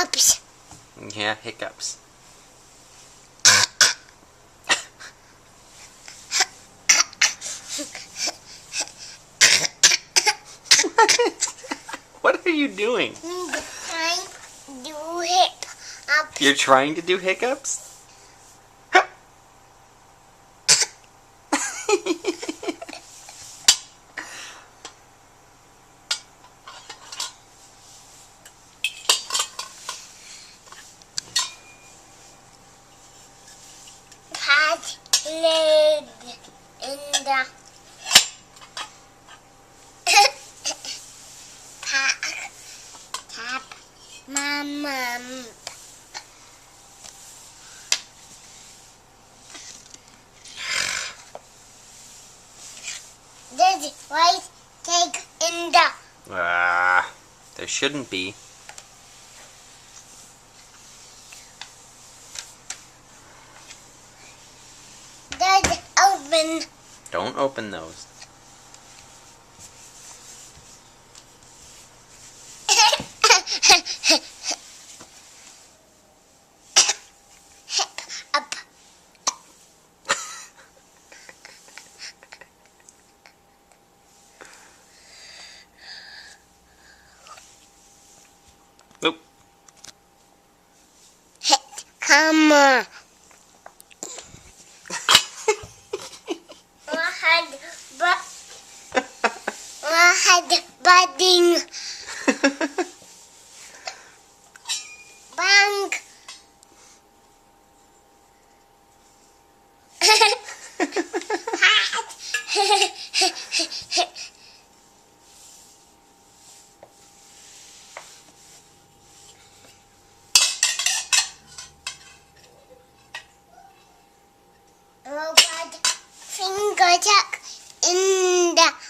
hiccups. Yeah, hiccups. What are you doing? I'm trying to do hiccups. You're trying to do hiccups? Pat leg in the tap mom. There's white cake in the There shouldn't be. there's oven. Don't open those. Up. Oop. Come on. Head budding. Bang. Robot finger tuck in the